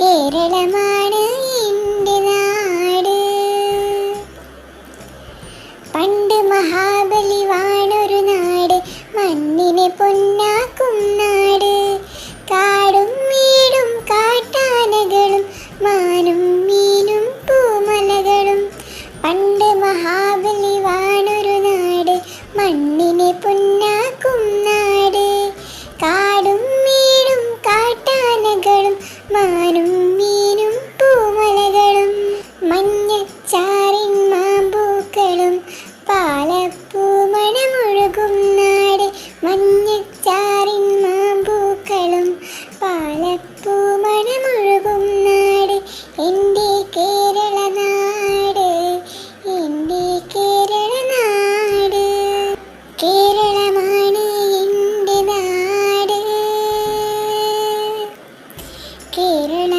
കേരളമാണ് എൻ്റെ നാട്. പണ്ട് മഹാബലി വാണൊരു നാട്, മണ്ണിനെ പൊന്നാക്കും നാട്. കാടും വീടും കാട്ടാനകളും മാനും മീനും പൂമലകളും. പണ്ട് മഹാബലി വാണൊരു നാട്, മണ്ണിനെ പൊന്നാക്കും നാട്. കാടും വീടും കാട്ടാനകളും മാനും മീനും പൂമലകളും. മഞ്ഞച്ചാറിൻ മാമ്പൂക്കളും പാലപ്പൂമണമൊഴുകും നാട്. മഞ്ഞച്ചാറിൻ മാമ്പൂക്കളും പാലപ്പൂമണമൊഴുകും നാട്. എൻ്റെ കേരള നാട്, എൻ്റെ കേരള നാട്. കേരളമാണ് എൻ്റെ നാട്. കേരള